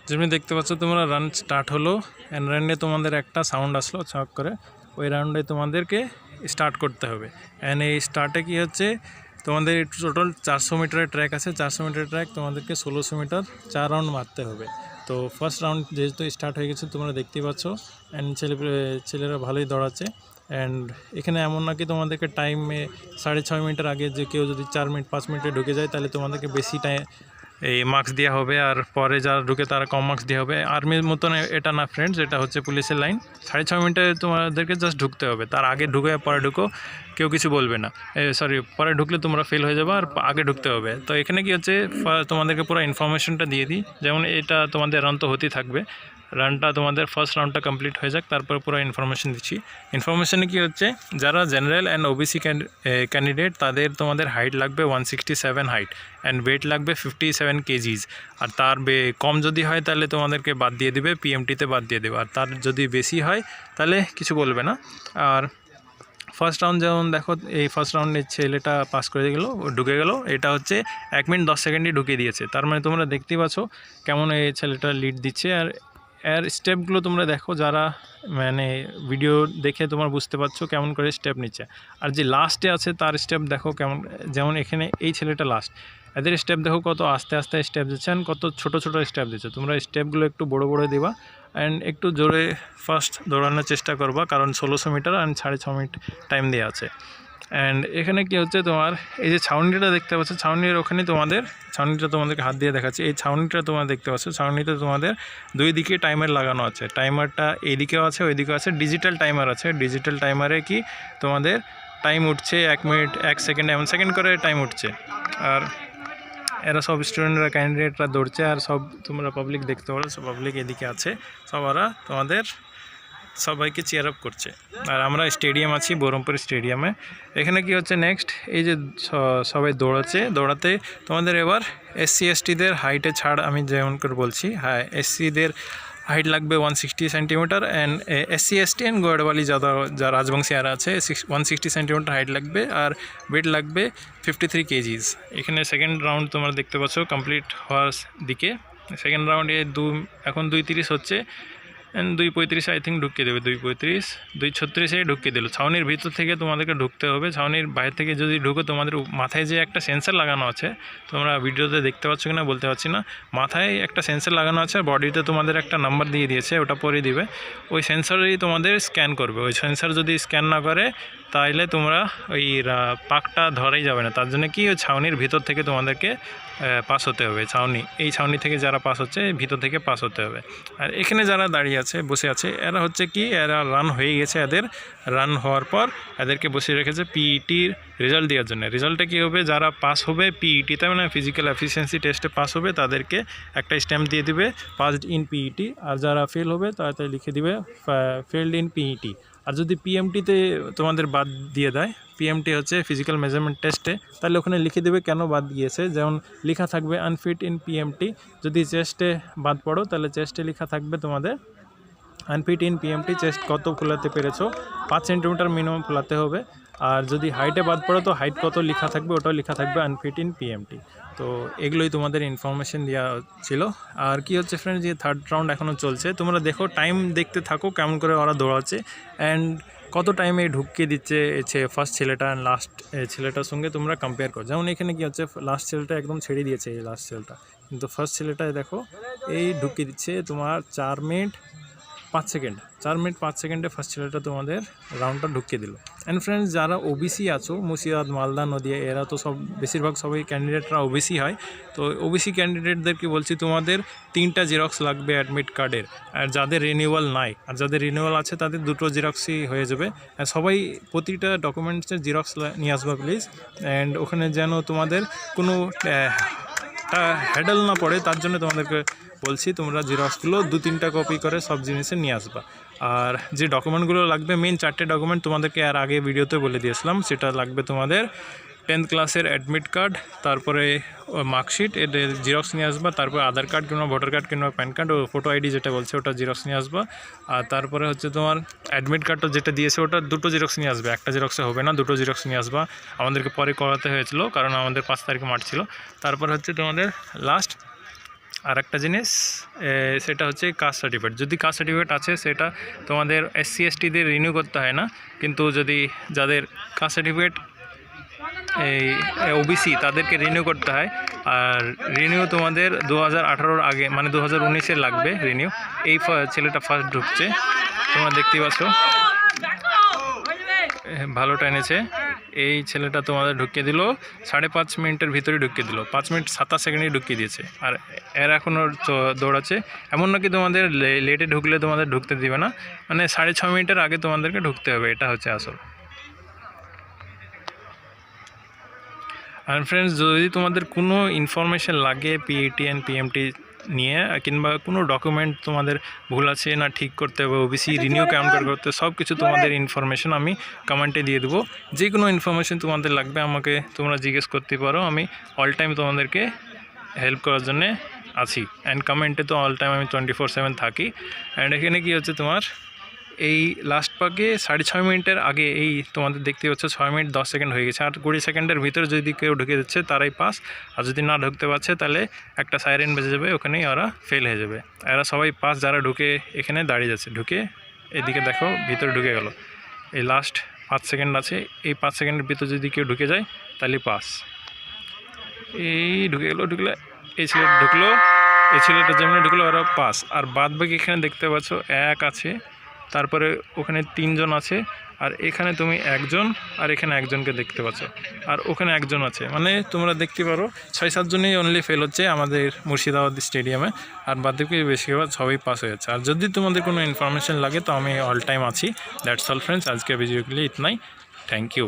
যেমনি দেখতে পাচ্ছ তোমরা রান স্টার্ট হলো অ্যান্ড রানে তোমাদের একটা সাউন্ড আসলো ছক করে, ওই রাউন্ডে তোমাদেরকে স্টার্ট করতে হবে। অ্যান্ড এই স্টার্টে কী হচ্ছে, তোমাদের টোটাল 400 মিটারের ট্র্যাক আছে। 400 মিটারের ট্র্যাক তোমাদেরকে 1600 মিটার 4 রাউন্ড মারতে হবে। তো ফার্স্ট রাউন্ড যেহেতু স্টার্ট হয়ে গেছে তোমরা দেখতেই পাচ্ছ, অ্যান্ড ছেলেরা ভালোই দৌড়াচ্ছে। অ্যান্ড এখানে এমন নাকি তোমাদেরকে টাইমে 6.5 মিনিটের আগে যে কেউ যদি 4 মিনিট 5 মিনিটে ঢুকে যায় তাহলে তোমাদেরকে বেশি টাইম এই মার্কস দেওয়া হবে, আর পরে যারা ঢুকে তারা কম মার্কস দেওয়া হবে। আর্মির মতন এটা না ফ্রেন্ডস, এটা হচ্ছে পুলিশের লাইন। 6.5 মিনিটে তোমাদেরকে জাস্ট ঢুকতে হবে, তার আগে ঢুকে পরে ঢুকো কেউ কিছু বলবে না। সরি, পরে ঢুকলে তোমরা ফেল হয়ে যাবে, আর আগে ঢুকতে হবে। তো এখানে কি হচ্ছে, তোমাদেরকে পুরো ইনফরমেশনটা দিয়ে দিই। যেমন এটা তোমাদের রান তো হতেই থাকবে, রানটা তোমাদের ফার্স্ট রাউন্ডটা কমপ্লিট হয়ে যাক, তারপর পুরো ইনফরমেশন দিচ্ছি। ইনফরমেশনে কি হচ্ছে, যারা জেনারেল অ্যান্ড ওবিসি ক্যান্ডিডেট তাদের তোমাদের হাইট লাগবে 167 হাইট, অ্যান্ড ওয়েট লাগবে 57 কেজিস। আর তার কম যদি হয় তাহলে তোমাদেরকে বাদ দিয়ে দেবে, পিএমটিতে বাদ দিয়ে দেবে। আর তার যদি বেশি হয় তাহলে কিছু বলবে না। আর ফার্স্ট রাউন্ড যেমন দেখো, এই ফার্স্ট রাউন্ডে ছেলেটা পাস করে গেলো, ঢুকে গেল। এটা হচ্ছে 1 মিনিট 10 সেকেন্ডে ঢুকিয়ে দিয়েছে। তার মানে তোমরা দেখতেই পাচ্ছ কেমন এই ছেলেটা লিড দিচ্ছে। আর এর স্টেপগুলো তোমরা দেখো, যারা মানে ভিডিও দেখে তোমরা বুঝতে পারছো কেমন করে স্টেপ নিচ্ছে। আর যে লাস্টে আছে তার স্টেপ দেখো কেমন, যেমন এখানে এই ছেলেটা লাস্ট, এদের স্টেপ দেখো কত আস্তে আস্তে স্টেপ দিচ্ছে, কত ছোট ছোট স্টেপ দিচ্ছে। তোমরা স্টেপগুলো একটু বড় বড় দিবা, অ্যান্ড একটু জোরে ফার্স্ট দৌড়ানোর চেষ্টা করবা, কারণ 1600 মিটার অ্যান্ড 6.5 মিনিট টাইম দেওয়া আছে। অ্যান্ড এখানে কি হচ্ছে, তোমার এই যে ছাউনিটা দেখতে পাচ্ছ, ছাউনির ওখানে ছাউনিটা তোমাদেরকে হাত দিয়ে দেখাচ্ছি। এই ছাউনিটা তোমরা দেখতে পাচ্ছ, ছাউনিতে তোমাদের দুই দিকে টাইমার লাগানো আছে। টাইমারটা এইদিকেও আছে, ওইদিকেও আছে। ডিজিটাল টাইমার আছে। ডিজিটাল টাইমারে কি তোমাদের টাইম উঠছে 1 মিনিট 1 সেকেন্ড এমন সেকেন্ড করে টাইম উঠছে। আর এরা সব স্টুডেন্টরা ক্যান্ডিডেটরা দৌড়ছে, আর সব তোমরা পাবলিক দেখতে পারো, সব পাবলিক এদিকে আছে, সবারা তোমাদের সবাইকে চেয়ার আপ করছে। আর আমরা স্টেডিয়াম আছি, বহরমপুর স্টেডিয়ামে। এখানে কি হচ্ছে নেক্সট, এই যে সবাই দৌড়াতে তোমাদের এবার SC STদের হাইটে ছাড় আমি যেমন করে বলছি। হ্যাঁ, SCদের হাইট লাগবে 160 centimetre, and SC ST and গোয়ারওয়ালি যা রাজবংশী আর আছে 160 সেন্টিমিটার হাইট লাগবে, আর ওয়েট লাগবে 53 কেজিস। এখানে সেকেন্ড রাউন্ড তোমরা দেখতে পাচ্ছ কমপ্লিট হওয়ার দিকে। সেকেন্ড রাউন্ডে এখন 2:30 হচ্ছে, অ্যান্ড 2:35 আই থিঙ্ক ঢুকিয়ে দেবে। 2:35 2:36 ঢুকিয়ে দিল। ছাউনির ভিতর থেকে তোমাদেরকে ঢুকতে হবে। ছাউনির বাইরে থেকে যদি ঢুকো, তোমাদের মাথায় যে একটা সেন্সার লাগানো আছে, তোমরা ভিডিওতে দেখতে পাচ্ছ কিনা বলতে পারছি না, মাথায় একটা সেন্সার লাগানো আছে, বডিতে তোমাদের একটা নাম্বার দিয়ে দিয়েছে, ওটা পরে দিবে। ওই সেন্সারেই তোমাদের স্ক্যান করবে। ওই সেন্সার যদি স্ক্যান না করে তাহলে তোমরা ওই পাকটা ধরাই যাবে না। তার জন্য কি ওই ছাউনির ভিতর থেকে তোমাদেরকে পাস হতে হবে। এই ছাউনি থেকে যারা পাস হচ্ছে, ভিতর থেকে পাস হতে হবে। আর এখানে যারা দাঁড়িয়ে আছে, বসে আছে, এরা হচ্ছে কি, এরা রান হয়ে গেছে। এদের রান হওয়ার পর এদেরকে বসিয়ে রেখেছে পিইটির রেজাল্ট দেওয়ার জন্য। রেজাল্টটা কী হবে, যারা পাস হবে পিইটিতে, মানে ফিজিক্যাল এফিসিয়েন্সি টেস্টে পাস হবে, তাদেরকে একটা স্ট্যাম্প দিয়ে দিবে পাসড ইন পিইটি। আর যারা ফেল হবে তাড়াতাড়ি লিখে দিবে ফেলড ইন পিইটি। আর যদি পিএমটিতে তোমাদের বাদ দিয়ে দেয়, পিএমটি হচ্ছে ফিজিক্যাল মেজারমেন্ট টেস্টে, তাহলে ওখানে লিখে দেবে কেন বাদ দিয়েছে। যেমন লেখা থাকবে আনফিট ইন পিএমটি। যদি চেস্টে বাদ পড়ো তাহলে চেস্টে লেখা থাকবে তোমাদের আনফিট ইন পিএমটি, চেস্ট কত ফোলাতে পেরেছো, 5 সেন্টিমিটার মিনিমাম ফোলাতে হবে। আর যদি হাইটে বাদ পড়ো তো হাইট কত লেখা থাকবে, ওটাও লেখা থাকবে আনফিট ইন পিএমটি। তো এগুলোই তোমাদের ইনফরমেশন দেওয়া ছিল। আর কি হচ্ছে ফ্রেন্ড, যে থার্ড রাউন্ড এখনও চলছে, তোমরা দেখো, টাইম দেখতে থাকো কেমন করে ওরা দৌড়াচ্ছে, অ্যান্ড কত টাইমে ঢুকিয়ে দিচ্ছে ফার্স্ট ছেলেটা অ্যান্ড লাস্ট ছেলেটার সঙ্গে তোমরা কম্পেয়ার করো। যেমন এখানে কি হচ্ছে, লাস্ট ছেলেটা একদম ছেড়ে দিয়েছে এই লাস্ট ছেলেটা, কিন্তু ফার্স্ট ছেলেটায় দেখো এই ঢুকিয়ে দিচ্ছে তোমার 4 মিনিট 5 সেকেন্ড। 4 মিনিট 5 সেকেন্ডে ফার্স্ট ছেলেটা তোমাদের রাউন্ডটা ঢুকিয়ে দিল। অ্যান্ড ফ্রেন্ডস, যারা ওবিসি আছো, মুর্শিদাবাদ, মালদা, নদিয়া, এরা তো সব বেশিরভাগ সবাই ক্যান্ডিডেটরা ওবিসি হয়। তো ওবিসি ক্যান্ডিডেটদেরকে বলছি, তোমাদের 3টা জেরক্স লাগবে অ্যাডমিট কার্ডের। আর যাদের রিনিউয়াল নাই, আর যাদের রিনিউয়াল আছে তাদের 2টো জেরক্সই হয়ে যাবে। আর সবাই প্রতিটা ডকুমেন্টসের জেরক্স নিয়ে আসবা প্লিজ। অ্যান্ড ওখানে যেন তোমাদের কোনো হ্যাডেল না পড়ে, তার জন্য তোমাদেরকে বলছি, তোমরা জেরক্সগুলো 2-3টা কপি করে সব জিনিসে নিয়ে আসবা। আর যে ডকুমেন্টগুলো লাগবে, মেন 4টে ডকুমেন্ট তোমাদেরকে আর আগে ভিডিওতে বলে দিয়েছিলাম। সেটা লাগবে তোমাদের 10th ক্লাসের অ্যাডমিট কার্ড, তারপরে মার্কশিট, এদের জেরক্স নিয়ে আসবা। তারপরে আধার কার্ড কিংবা ভোটার কার্ড কিংবা প্যান কার্ড, ও ফটো আইডি যেটা বলছে ওটা জেরক্স নিয়ে আসবা। আর তারপরে হচ্ছে তোমার অ্যাডমিট কার্ডটা যেটা দিয়েছে ওটা 2টো জেরক্স নিয়ে আসবে। একটা জেরক্সে হবে না, 2টো জেরক্স নিয়ে আসবা। আমাদেরকে পরে করাতে হয়েছিল, কারণ আমাদের 5 তারিখে মাঠ ছিল। তারপর হচ্ছে তোমাদের লাস্ট আর একটা জিনিস সেটা হচ্ছে কাস্ট সার্টিফিকেট। যদি কাস্ট সার্টিফিকেট আছে সেটা তোমাদের SC STদের রিনিউ করতে হয় না, কিন্তু যদি যাদের কাস্ট সার্টিফিকেট এই OBC তাদেরকে রিনিউ করতে হয়। আর রিনিউ তোমাদের 2018-র আগে মানে 2019-এ লাগবে রিনিউ। এই ছেলেটা ফার্স্ট ঢুকছে, তোমরা দেখতেই পাচ্ছ, ভালো টানেছে। এই ছেলেটা তোমাদের ঢুকিয়ে দিল 5.5 মিনিটের ভিতরে ঢুকিয়ে দিল, 5 মিনিট 27 সেকেন্ডে ঢুকিয়ে দিয়েছে। আর এর এখনও দৌড়াচ্ছে, এমন নাকি তোমাদের লেটে ঢুকলে তোমাদের ঢুকতে দিবে না, মানে 6.5 মিনিটের আগে তোমাদেরকে ঢুকতে হবে, এটা হচ্ছে আসল। আর ফ্রেন্ডস, যদি তোমাদের কোনো ইনফরমেশান লাগে PAT and PMT নিয়ে, কিংবা কোনো ডকুমেন্ট তোমাদের ভুল আছে না ঠিক করতে হবে, OBC রিনিউ কেমন করতে, সব কিছু তোমাদের ইনফরমেশন আমি কমেন্টে দিয়ে দেবো। যে কোনো ইনফরমেশন তোমাদের লাগবে আমাকে তোমরা জিজ্ঞেস করতে পারো, আমি অল টাইম তোমাদেরকে হেল্প করার জন্যে আছি। অ্যান্ড কমেন্টে তো অল টাইম আমি 24/7 থাকি। অ্যান্ড এখানে কী হচ্ছে, তোমার এই লাস্ট পাকে 6.5 মিনিটের আগে এই তোমাদের দেখতে পাচ্ছ 6 মিনিট 10 সেকেন্ড হয়ে গেছে। আর 20 সেকেন্ডের ভিতরে যদি কেউ ঢুকে যাচ্ছে তারাই পাস, আর যদি না ঢুকতে পারছে তাহলে একটা সাইরেন বেজে যাবে, ওখানেই ওরা ফেল হয়ে যাবে। এরা সবাই পাস যারা ঢুকে এখানে দাঁড়িয়ে যাচ্ছে, ঢুকে এদিকে দেখো ভিতরে ঢুকে গেল। এই লাস্ট 5 সেকেন্ড আছে, এই 5 সেকেন্ডের ভিতরে যদি কেউ ঢুকে যায় তাহলে পাস। এই ঢুকে ঢুকলে এই ছেলেটা ঢুকলো, এই ছেলেটা যেমন ঢুকলো ওরা পাস। আর বাদ বাকি এখানে দেখতে পাচ্ছ 1 আছে, তারপরে ওখানে 3 জন আছে, আর এখানে তুমি 1 জন, আর এখানে 1 জনকে দেখতে পাচ্ছ, আর ওখানে 1 জন আছে। মানে তোমরা দেখতে পারো 6-7 জনই অনলি ফেল হচ্ছে আমাদের মুর্শিদাবাদ স্টেডিয়ামে, আর বাদ বাকি বেশিরভাগ সবাই পাস হয়ে যাচ্ছে। আর যদি তোমাদের কোনো ইনফরমেশন লাগে তো আমি অল টাইম আছি। দ্যাটস অল ফ্রেন্ডস, আজকে ভিডিওগুলি ইতনাই। Thank you.